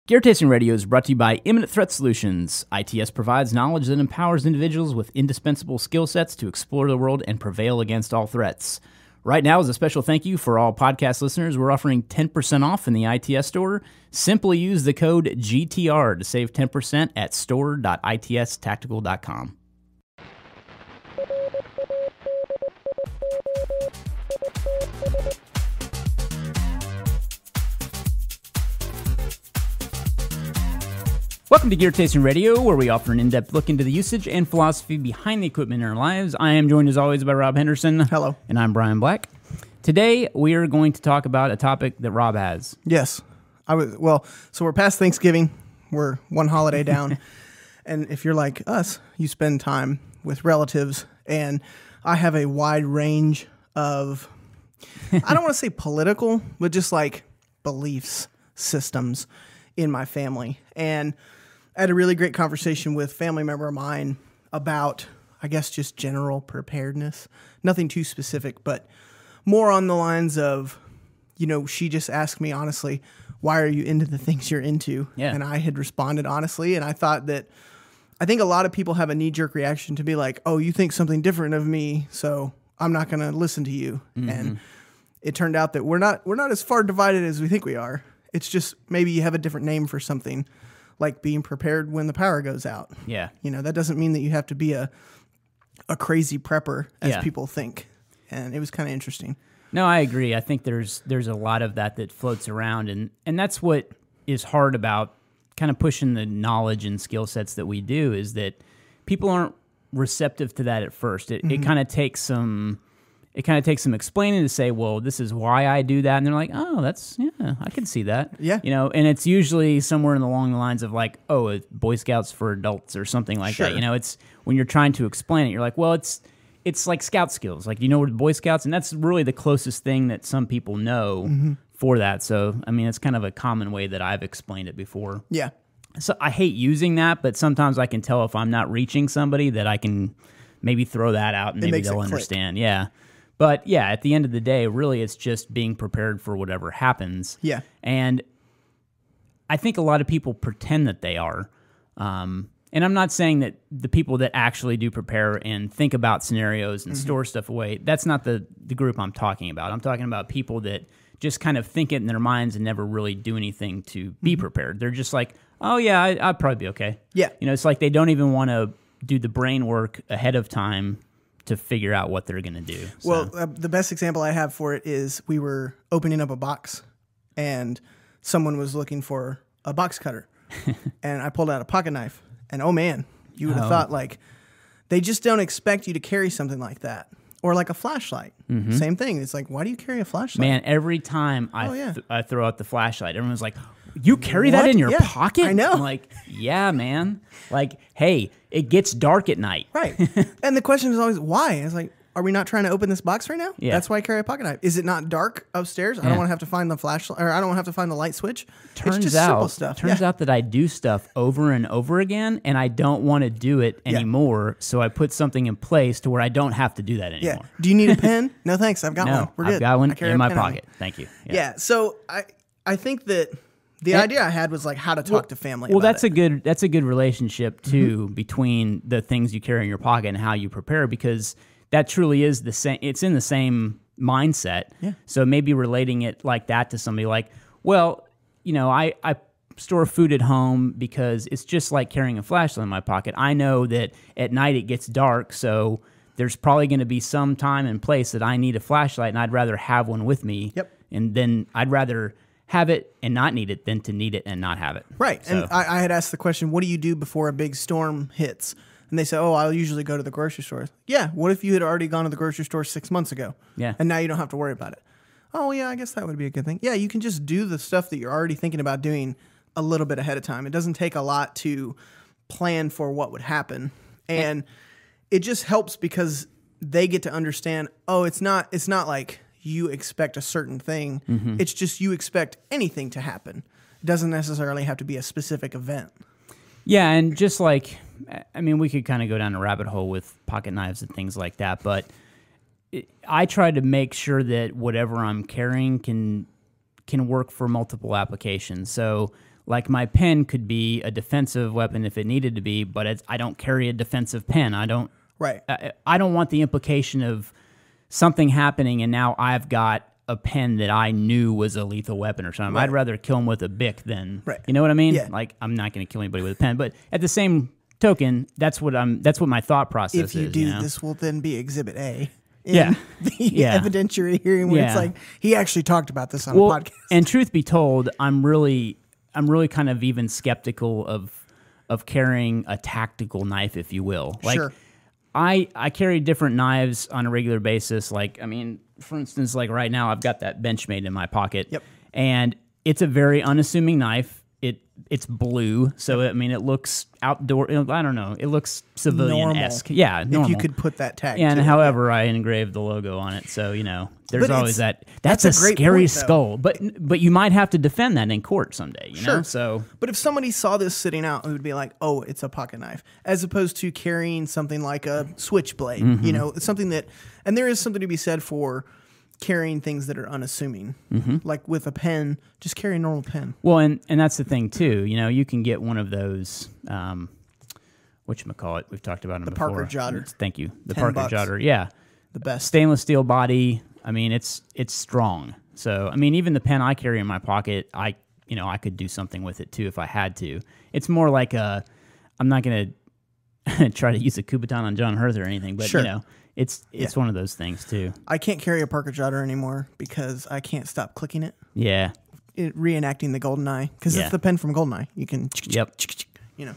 Gear Tasting Radio is brought to you by Imminent Threat Solutions. ITS provides knowledge that empowers individuals with indispensable skill sets to explore the world and prevail against all threats. Right now, as a special thank you for all podcast listeners, we're offering 10% off in the ITS store. Simply use the code GTR to save 10% at store.itstactical.com. Welcome to Gear Tasting Radio, where we offer an in-depth look into the usage and philosophy behind the equipment in our lives. I am joined, as always, by Rob Henderson. Hello. And I'm Brian Black. Today, we are going to talk about a topic that Rob has. Yes. So we're past Thanksgiving. We're one holiday down. And if you're like us, you spend time with relatives. And I have a wide range of, I don't want to say political, but just like beliefs, systems in my family. And I had a really great conversation with a family member of mine about, I guess, just general preparedness. Nothing too specific, but more on the lines of, she just asked me honestly, why are you into the things you're into? Yeah. And I had responded honestly, and I think a lot of people have a knee-jerk reaction to be like, oh, you think something different of me, so I'm not going to listen to you. Mm-hmm. And it turned out that we're not as far divided as we think we are. It's just maybe you have a different name for something, like being prepared when the power goes out. Yeah. That doesn't mean that you have to be a crazy prepper as people think. And it was kind of interesting. No, I agree. I think there's a lot of that floats around, and that's what is hard about kind of pushing the knowledge and skill sets that we do, is that people aren't receptive to that at first. It kind of takes some explaining to say, well, this is why I do that. And they're like, oh, I can see that. Yeah. And it's usually somewhere along the lines of like, oh, it's Boy Scouts for adults or something like that. It's when you're trying to explain it, you're like, well, it's like scout skills. Like, what are Boy Scouts? And that's really the closest thing that some people know for that. So, it's kind of a common way that I've explained it before. Yeah. So I hate using that, but sometimes I can tell if I'm not reaching somebody that I can maybe throw that out and maybe they'll understand. Yeah. But yeah, at the end of the day, really it's just being prepared for whatever happens. Yeah. And I think a lot of people pretend that they are. And I'm not saying that the people that actually do prepare and think about scenarios and store stuff away, that's not the group I'm talking about. I'm talking about people that just kind of think it in their minds and never really do anything to be prepared. They're just like, oh yeah, I'd probably be okay. Yeah. It's like they don't even want to do the brain work ahead of time to figure out what they're going to do. So. Well, the best example I have for it is we were opening up a box and someone was looking for a box cutter. And I pulled out a pocket knife. And oh man, you would have thought like, they just don't expect you to carry something like that. Or like a flashlight. Same thing. It's like, why do you carry a flashlight? Man, every time I throw out the flashlight, everyone's like, you carry that in your pocket? I know. I'm like, yeah, man. Like, hey, it gets dark at night. Right. And the question is always, why? It's like, are we not trying to open this box right now? Yeah. That's why I carry a pocket knife. Is it not dark upstairs? I don't want to have to find the flashlight, or I don't want to have to find the light switch. It's just simple stuff. Turns out that I do stuff over and over again, and I don't want to do it anymore, so I put something in place to where I don't have to do that anymore. Yeah. Do you need a pen? No, thanks. I've got one. We're good. I've got one in my pocket. Thank you. Yeah. So I think that the idea I had was like how to talk to family. Well, that's a good relationship too between the things you carry in your pocket and how you prepare, because that truly is the same. It's in the same mindset. Yeah. So maybe relating it like that to somebody like, well, I store food at home because it's just like carrying a flashlight in my pocket. I know that at night it gets dark, so there's probably going to be some time and place that I need a flashlight, and I'd rather have one with me. Yep. And then I'd rather have it and not need it than to need it and not have it. Right. So. And I had asked the question, what do you do before a big storm hits? And they say, oh, I'll usually go to the grocery store. Yeah, what if you had already gone to the grocery store 6 months ago? Yeah. And now you don't have to worry about it. Oh, yeah, I guess that would be a good thing. Yeah, you can just do the stuff that you're already thinking about doing a little bit ahead of time. It doesn't take a lot to plan for what would happen. And it just helps because they get to understand, oh, it's not like you expect a certain thing. It's just you expect anything to happen. It doesn't necessarily have to be a specific event. Yeah, and just like, we could kind of go down a rabbit hole with pocket knives and things like that, but I try to make sure that whatever I'm carrying can work for multiple applications. So Like my pen could be a defensive weapon if it needed to be, but I don't carry a defensive pen. I don't. Right. I don't want the implication of something happening and now I've got a pen that I knew was a lethal weapon or something. Right. I'd rather kill him with a Bic than, right. You know what I mean? Yeah. Like I'm not going to kill anybody with a pen, but at the same token, that's what my thought process is. If you do, you know? this will then be Exhibit A. Yeah. The evidentiary hearing where it's like he actually talked about this on a podcast. And truth be told, I'm really kind of even skeptical of carrying a tactical knife, if you will. Like, sure. I carry different knives on a regular basis. Like, I mean, for instance, like right now, I've got that Benchmade in my pocket. Yep. And it's a very unassuming knife. It's blue, so I mean, it looks outdoor. I don't know. It looks civilian-esque. Normal. Yeah, normal. If you could put that tag. And to however, I engraved the logo on it, so you know, there's always that. That's a great scary point, skull, but you might have to defend that in court someday. You know, so. But if somebody saw this sitting out, it would be like, oh, it's a pocket knife, as opposed to carrying something like a switchblade. Mm-hmm. You know, it's something that, and there is something to be said for carrying things that are unassuming. Mm-hmm. Like with a pen, just carry a normal pen. Well, and that's the thing too. You know, you can get one of those. Whatchamacallit, we've talked about them before. Parker Jotter. Thank you. The $10. Parker Jotter. Yeah. The best. Stainless steel body. I mean, it's strong. So, I mean, even the pen I carry in my pocket, I could do something with it too if I had to. It's more like I'm not going to try to use a Kubotan on John Hurth or anything, but sure. you know, it's one of those things too. I can't carry a Parker Jotter anymore because I can't stop clicking it. Yeah. Reenacting the GoldenEye, because it's the pen from GoldenEye. You can, you know.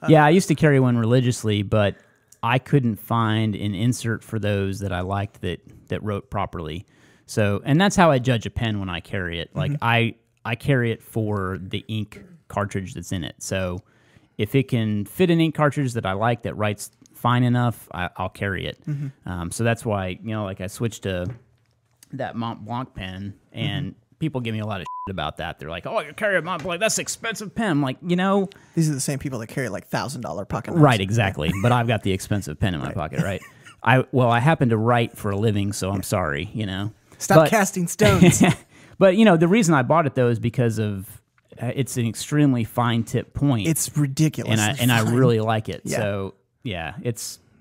Yeah, I used to carry one religiously, but I couldn't find an insert for those that I liked that wrote properly. So, and that's how I judge a pen when I carry it. Like I carry it for the ink cartridge that's in it. So, if it can fit an ink cartridge that I like that writes fine enough, I'll carry it. So that's why, you know, like I switched to that Mont Blanc pen, and people give me a lot of shit about that. They're like, "Oh, you're carrying a Mont Blanc? That's an expensive pen." I'm like, you know, these are the same people that carry like $1,000 pocket knives. Right, exactly. But I've got the expensive pen in my pocket, right? I happen to write for a living, so I'm sorry, you know. Stop casting stones. But you know, the reason I bought it though is because of it's an extremely fine tip point. It's ridiculous, and I really like it. Yeah. So yeah,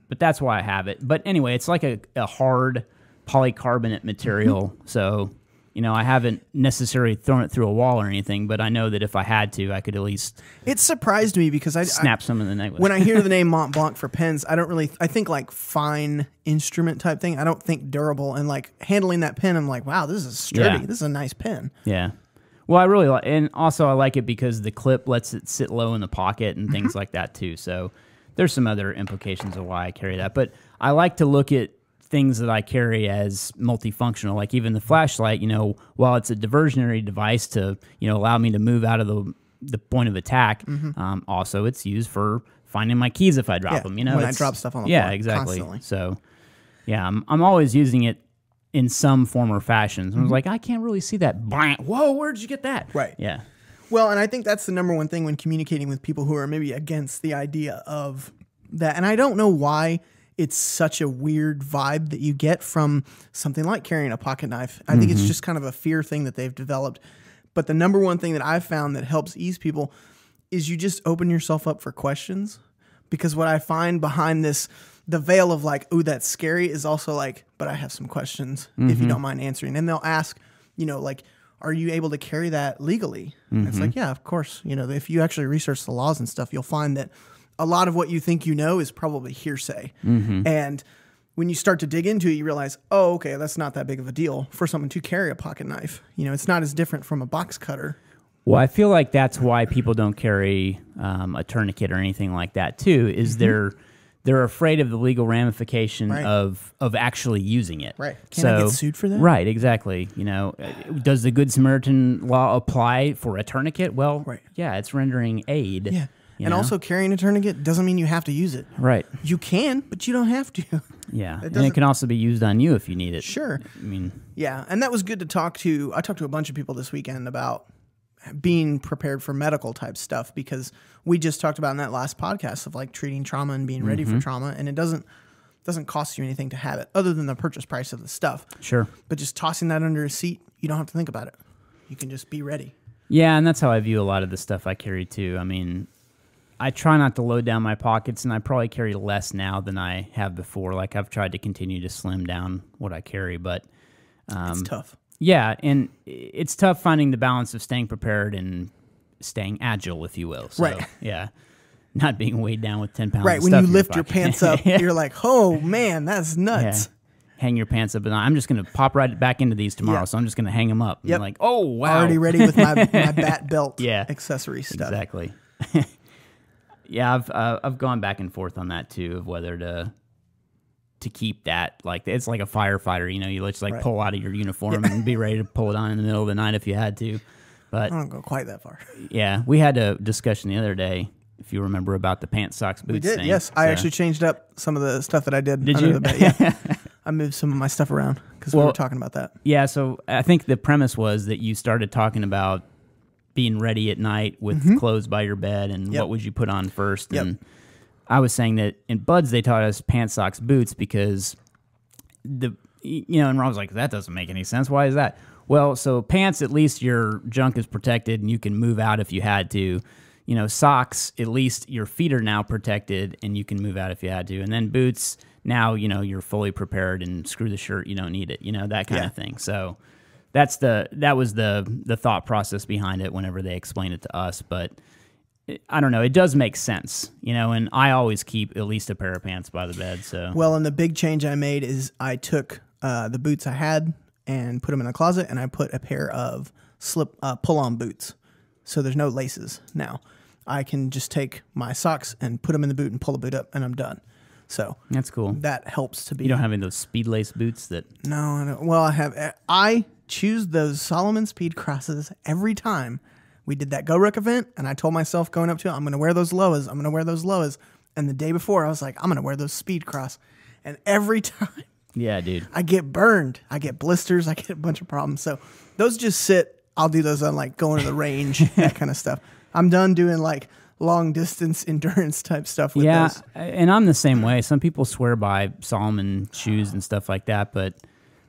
but that's why I have it. But anyway, it's like a hard polycarbonate material. So you know, I haven't necessarily thrown it through a wall or anything, but I know that if I had to, I could at least. It surprised me because I snap some of the necklace. When I hear the name Mont Blanc for pens, I think like fine instrument type thing. I don't think durable, and like handling that pen, I'm like, wow, this is sturdy. Yeah. This is a nice pen. Yeah. Well, I really like, and also I like it because the clip lets it sit low in the pocket and things like that too. So there's some other implications of why I carry that, but I like to look at things that I carry as multifunctional, like even the flashlight, you know, while it's a diversionary device to, you know, allow me to move out of the point of attack, also it's used for finding my keys if I drop them, you know. When I drop stuff on the floor. Yeah, exactly. Constantly. So, yeah, I'm always using it in some form or fashion. So I was like, I can't really see that. Whoa, where'd you get that? Right. Yeah. Well, and I think that's the number one thing when communicating with people who are maybe against the idea of that. And I don't know why it's such a weird vibe that you get from something like carrying a pocket knife. I think it's just kind of a fear thing that they've developed. But the number one thing that I've found that helps ease people is you just open yourself up for questions. Because what I find behind the veil of like, ooh, that's scary, is also like, but I have some questions if you don't mind answering. And they'll ask, you know, like, are you able to carry that legally? And it's like, yeah, of course. You know, if you actually research the laws and stuff, you'll find that a lot of what you think you know is probably hearsay. And when you start to dig into it, you realize, oh, okay, that's not that big of a deal for someone to carry a pocket knife. You know, it's not as different from a box cutter. Well, I feel like that's why people don't carry a tourniquet or anything like that too, is they're afraid of the legal ramification of actually using it. Right. Can I get sued for that? Right, exactly. You know, does the Good Samaritan law apply for a tourniquet? Well, yeah, it's rendering aid. Yeah. And also carrying a tourniquet doesn't mean you have to use it. Right. You can, but you don't have to. Yeah. And it can also be used on you if you need it. Sure. I mean. Yeah. And that was good to talk to. I talked to a bunch of people this weekend about being prepared for medical type stuff, because we just talked about in that last podcast of like treating trauma and being ready for trauma. And it doesn't cost you anything to have it other than the purchase price of the stuff. Sure. But just tossing that under a seat, you don't have to think about it. You can just be ready. Yeah, and that's how I view a lot of the stuff I carry too. I mean, I try not to load down my pockets, and I probably carry less now than I have before. Like, I've tried to continue to slim down what I carry, but it's tough. Yeah, and it's tough finding the balance of staying prepared and staying agile, if you will. So, Right. Yeah, not being weighed down with 10 pounds. Right, of when stuff you in lift your pocket. pants up, you're like, oh man, that's nuts. Yeah. Hang your pants up, and I'm just going to pop right back into these tomorrow. Yeah. So I'm just going to hang them up. Yep. And like, oh wow, Already ready with my bat belt Yeah. accessory stuff. Exactly. Yeah, I've gone back and forth on that too, of whether to keep that, like, it's like a firefighter. You know, you just like Right. pull out of your uniform and be ready to pull it on in the middle of the night if you had to. But I don't go quite that far. yeah, we had a discussion the other day, if you remember, about the pants, socks, boots We did, thing. yes. I So- actually changed up some of the stuff that I did under you? the bed. Yeah. I moved some of my stuff around because we Well, were talking about that. Yeah, so I think the premise was that you started talking about being ready at night with clothes by your bed and Yep. what would you put on first. Yep. And I was saying that in Buds they taught us pants, socks, boots because and Ron was like, that doesn't make any sense. Why is that? Well, so pants, at least your junk is protected and you can move out if you had to. You know, socks, at least your feet are now protected and you can move out if you had to. And then boots, now, you're fully prepared and screw the shirt, you don't need it, that kind of thing. So that was the thought process behind it whenever they explained it to us. But I don't know, it does make sense, and I always keep at least a pair of pants by the bed. So Well, and the big change I made is I took the boots I had and put them in the closet, and I put a pair of pull-on boots. So there's no laces now. I can just take my socks and put them in the boot and pull the boot up, and I'm done. So that's cool. that helps to be. You don't have any of those speed lace boots that... No, I don't. Well, I choose those Solomon Speed Crosses every time. We did that Go Ruck event, and I told myself going up to it, I'm going to wear those Loas. I'm going to wear those Loas. And the day before, I was like, I'm going to wear those Speed Cross. And every time... Yeah, dude. I get burned. I get blisters. I get a bunch of problems. So those just sit. I'll do those on like going to the range, that kind of stuff. I'm done doing like long distance endurance type stuff with those. And I'm the same way. Some people swear by Solomon shoes and stuff like that, but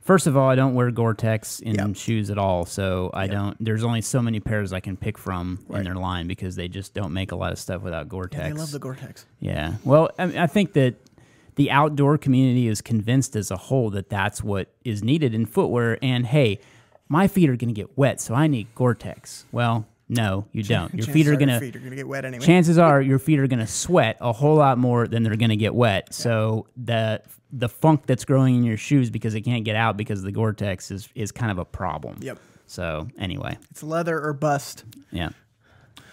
first of all, I don't wear Gore-Tex in shoes at all, so I don't. There's only so many pairs I can pick from in their line because they just don't make a lot of stuff without Gore-Tex. Yeah, they love the Gore-Tex. Yeah. Well, I think that the outdoor community is convinced as a whole that that's what is needed in footwear, and hey, my feet are going to get wet, so I need Gore-Tex. Well, no, you don't. Your feet are going to get wet anyway. Chances are your feet are going to sweat a whole lot more than they're going to get wet. Yeah. So the funk that's growing in your shoes because it can't get out because of the Gore-Tex is kind of a problem. Yep. So anyway. It's leather or bust. Yeah.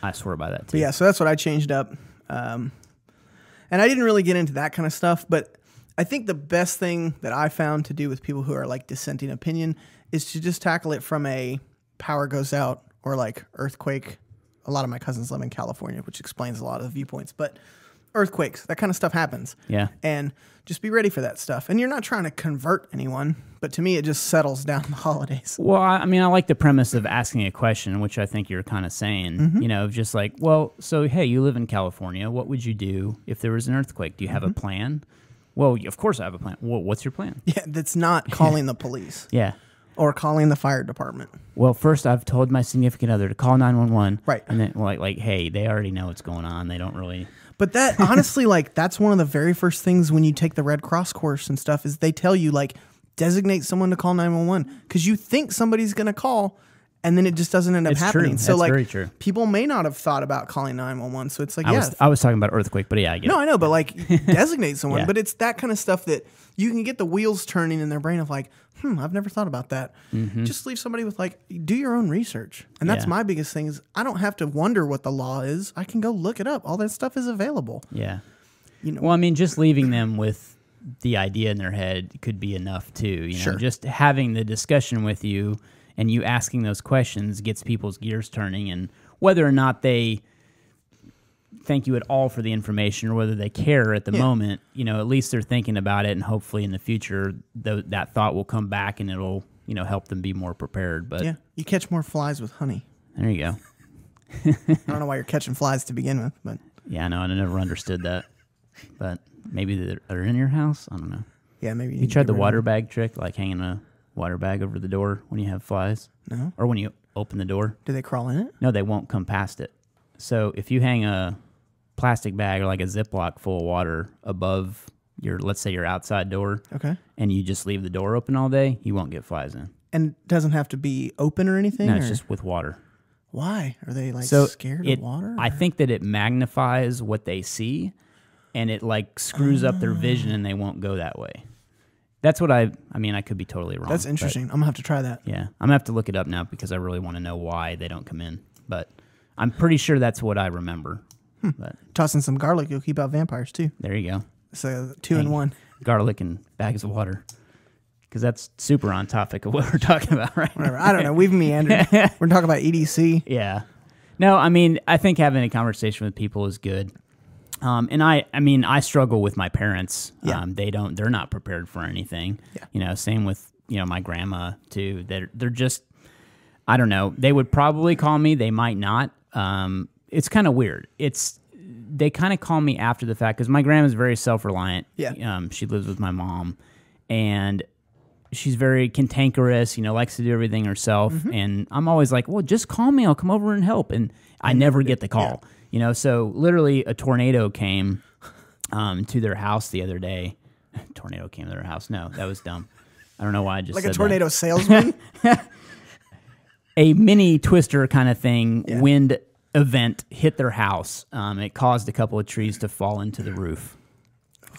I swear by that too. But yeah, so that's what I changed up. And I didn't really get into that kind of stuff, but I think the best thing that I found to do with people who are like dissenting opinion is to just tackle it from a power goes out or like earthquake. A lot of my cousins live in California, which explains a lot of the viewpoints, but earthquakes, that kind of stuff happens. Yeah. And just be ready for that stuff. And you're not trying to convert anyone, but to me, it just settles down the holidays. Well, I mean, I like the premise of asking a question, which I think you're kind of saying, just like, well, so, hey, you live in California. What would you do if there was an earthquake? Do you have a plan? Well, of course I have a plan. Well, what's your plan? Yeah, that's not calling the police. Yeah. Or calling the fire department. Well, first I've told my significant other to call 911. Right. And then, like, hey, they already know what's going on. They don't really... But that, honestly, like, that's one of the very first things when you take the Red Cross course and stuff is they tell you, like, designate someone to call 911 because you think somebody's going to call and then it just doesn't end up happening. True. So, That's like, very true. People may not have thought about calling 911. So it's like, I was talking about earthquake, but yeah, I get it. No, I know, but like designate someone. Yeah. But it's that kind of stuff that you can get the wheels turning in their brain of like, I've never thought about that. Just leave somebody with like, do your own research. And that's my biggest thing is I don't have to wonder what the law is. I can go look it up. All that stuff is available. Yeah. You know. Well, I mean, just leaving them with the idea in their head could be enough too. You know, Sure. just having the discussion with you and you asking those questions gets people's gears turning, and whether or not they thank you at all for the information or whether they care at the moment, at least they're thinking about it, and hopefully in the future that thought will come back and it'll, help them be more prepared. But Yeah, you catch more flies with honey. There you go. I don't know why you're catching flies to begin with, but Yeah, I know, and I never understood that. But maybe they're in your house? I don't know. yeah, maybe You tried the water bag trick, like hanging a water bag over the door when you have flies? No. Or when you open the door. Do they crawl in it? No, they won't come past it. So if you hang a plastic bag or like a Ziploc full of water above your, let's say your outside door, Okay. and you just leave the door open all day, you won't get flies in. And it doesn't have to be open or anything? No, it's just with water. Why? Are they like So scared of water? I think that it magnifies what they see, and it like screws up their vision, and they won't go that way. That's what I mean, I could be totally wrong. That's interesting. I'm going to have to try that. Yeah, I'm going to have to look it up now because I really want to know why they don't come in. But I'm pretty sure that's what I remember. But Toss in some garlic. You'll keep out vampires, too. there you go. So 2 in 1. Garlic and bags of water. Because that's super on topic of what we're talking about right now. Whatever. I don't know. We've meandered. We're talking about EDC. Yeah. No, I mean, I think having a conversation with people is good. And I mean, I struggle with my parents. Yeah. They're not prepared for anything. Yeah. You know, same with, my grandma too. They're just, I don't know. They would probably call me. They might not. It's kind of weird. They kind of call me after the fact because my grandma's very self-reliant. Yeah. She lives with my mom, and she's very cantankerous, likes to do everything herself. And I'm always like, well, just call me. I'll come over and help. And I never get the call, So literally a tornado came to their house the other day. Tornado came to their house. No, that was dumb. I don't know why I just Like said a tornado salesman? A mini twister kind of thing, wind event hit their house. It caused a couple of trees to fall into the roof.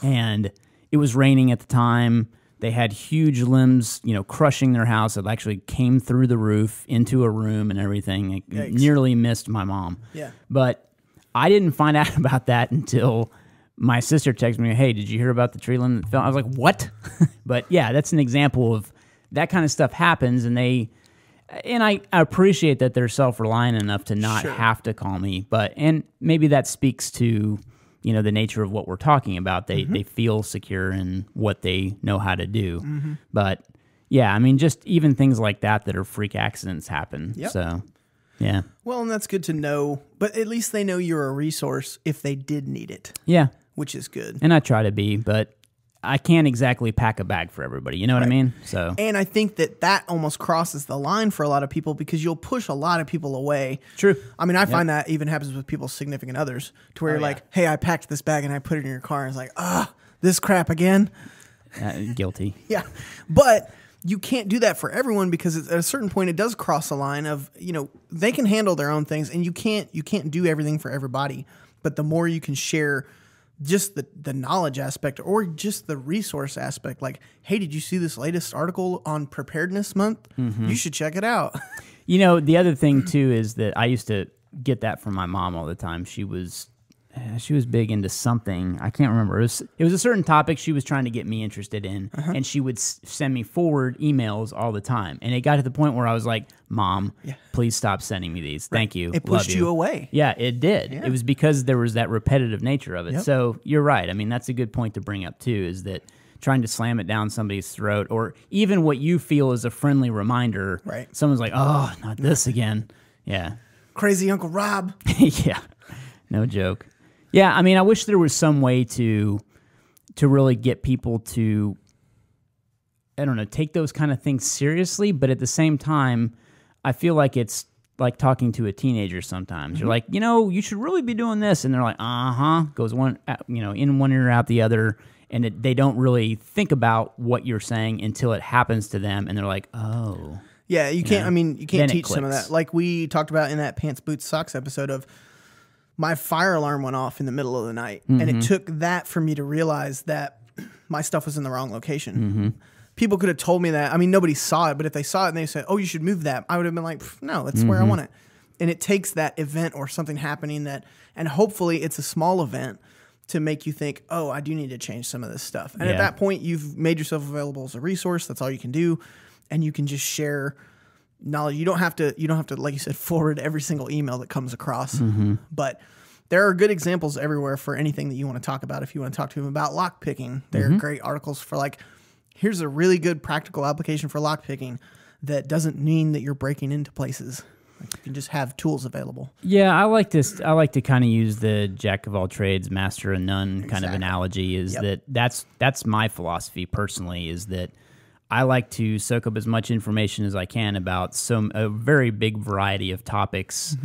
And it was raining at the time. They had huge limbs, crushing their house. It actually came through the roof into a room and everything. It nearly missed my mom. Yeah. But I didn't find out about that until my sister texted me, hey, did you hear about the tree limb that fell? I was like, what? But yeah, that's an example of that kind of stuff happens, and I appreciate that they're self-reliant enough to not have to call me. And maybe that speaks to the nature of what we're talking about. They feel secure in what they know how to do. But yeah, I mean, just even things like that are freak accidents happen. Yep. So yeah. Well, and that's good to know. But at least they know you're a resource if they did need it. Yeah. Which is good. And I try to be, but I can't exactly pack a bag for everybody. You know what I mean? So, and I think that almost crosses the line for a lot of people because you'll push a lot of people away. True. I mean, I find that even happens with people's significant others to where you're like, hey, I packed this bag and I put it in your car. And it's like, this crap again. Guilty. Yeah. But you can't do that for everyone because at a certain point it does cross a line of, they can handle their own things and you can't do everything for everybody. But the more you can share just the knowledge aspect or just the resource aspect, like, hey, did you see this latest article on Preparedness Month? You should check it out. The other thing too is that I used to get that from my mom all the time. She was big into something. I can't remember. It was a certain topic she was trying to get me interested in, and she would send me forward emails all the time. And it got to the point where I was like, Mom, please stop sending me these. Thank you. It pushed you away. Yeah, it did. Yeah. It was because there was that repetitive nature of it. Yep. So you're right. I mean, that's a good point to bring up too, is that trying to slam it down somebody's throat, or even what you feel is a friendly reminder. Right. Someone's like, oh, not this again. Yeah. Crazy Uncle Rob. Yeah. No joke. Yeah, I mean, I wish there was some way to really get people to, I don't know, take those kind of things seriously, but at the same time, I feel like it's like talking to a teenager sometimes. You're like, you should really be doing this, and they're like, goes one, in one ear out the other, and they don't really think about what you're saying until it happens to them, and they're like, oh. Yeah, you can't. I mean, you can't teach some of clicks. that. Like we talked about in that Pants, Boots, Socks episode of. My fire alarm went off in the middle of the night, and it took that for me to realize that my stuff was in the wrong location. People could have told me that. I mean, nobody saw it, but if they saw it and they said, oh, you should move that, I would have been like, no, that's where I want it. And it takes that event or something happening and hopefully it's a small event to make you think, oh, I do need to change some of this stuff. And at that point, you've made yourself available as a resource. That's all you can do. And you can just share knowledge. You don't have to, like you said, forward every single email that comes across. But there are good examples everywhere for anything that you want to talk about. If you want to talk to them about lock picking, there are great articles for like, here's a really good practical application for lock picking that doesn't mean that you're breaking into places. Like you can just have tools available. Yeah, I like to kind of use the jack of all trades, master of none kind of analogy. That's my philosophy personally. Is that I like to soak up as much information as I can about a very big variety of topics,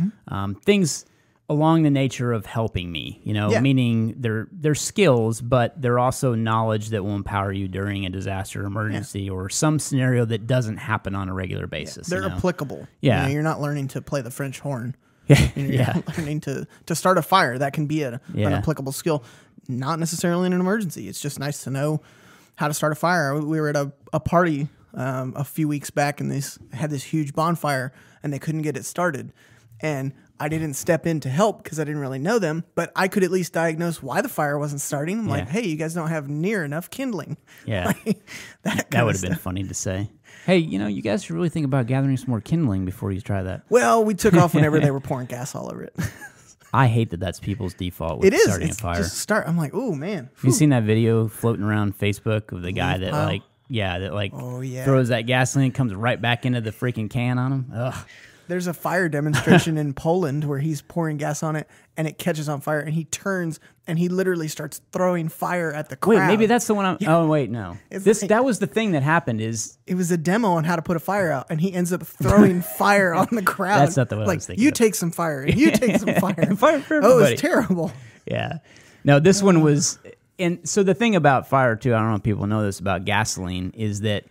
things along the nature of helping me, meaning they're skills, but they're also knowledge that will empower you during a disaster, emergency, or some scenario that doesn't happen on a regular basis. They're applicable. Yeah. You're not learning to play the French horn. You're learning to start a fire. That can be an applicable skill, not necessarily in an emergency. It's just nice to know how to start a fire. We were at a party a few weeks back, and they had this huge bonfire, and they couldn't get it started. And I didn't step in to help because I didn't really know them, but I could at least diagnose why the fire wasn't starting. I'm like, hey, you guys don't have near enough kindling. Yeah. That would have been funny to say. Hey, you guys should really think about gathering some more kindling before you try that. Well, we took off whenever they were pouring gas all over it. I hate that that's people's default with starting a fire. Just start. I'm like, oh, man. Have you seen that video floating around Facebook of the guy that throws that gasoline, comes right back into the freaking can on him? Ugh. There's a fire demonstration in Poland where he's pouring gas on it and it catches on fire, and he turns and he literally starts throwing fire at the crowd. Wait, maybe that's the one I'm... Yeah. Oh, wait, no. That was the thing that happened is... It was a demo on how to put a fire out, and he ends up throwing fire on the crowd. That's not the one I was thinking you of. Take some fire, and you take some fire. Fire for everybody. Oh, it was terrible. Yeah. No, this one was... And so the thing about fire, too, I don't know if people know this about gasoline, is that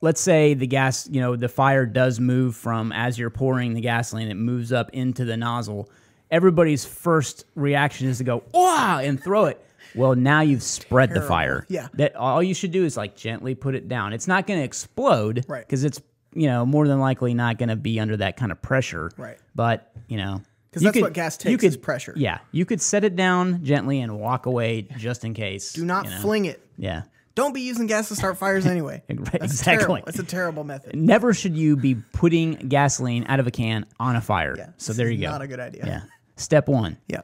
let's say the gas, the fire does move from, as you're pouring the gasoline, it moves up into the nozzle. Everybody's first reaction is to go, "Wow!" and throw it. Well, now you've spread the fire. Yeah. That all you should do is gently put it down. It's not going to explode, right? Because it's more than likely not going to be under that kind of pressure, right? But because that's what gas takes is pressure. Yeah, you could set it down gently and walk away just in case. Do not fling it. Yeah. Don't be using gas to start fires anyway. Exactly. It's a terrible method. Never should you be putting gasoline out of a can on a fire. Yeah, so there you go. Not a good idea. Yeah. Step 1. Yeah.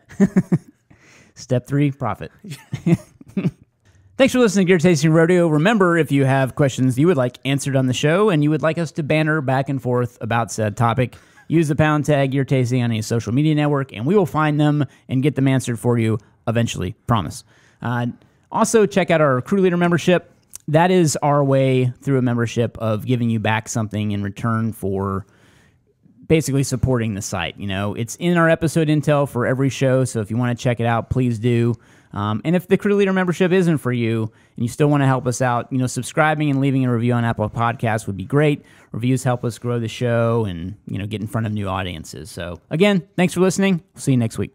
Step 3, profit. Thanks for listening to Gear Tasting Rodeo. Remember, if you have questions you would like answered on the show and you would like us to banter back and forth about said topic, use the # Gear Tasting on a social media network, and we will find them and get them answered for you eventually. Promise. Also, check out our crew leader membership. That is our way through a membership of giving you back something in return for basically supporting the site. It's in our episode intel for every show, so if you want to check it out, please do. And if the crew leader membership isn't for you and you still want to help us out, subscribing and leaving a review on Apple Podcasts would be great. Reviews help us grow the show and, get in front of new audiences. So, again, thanks for listening. See you next week.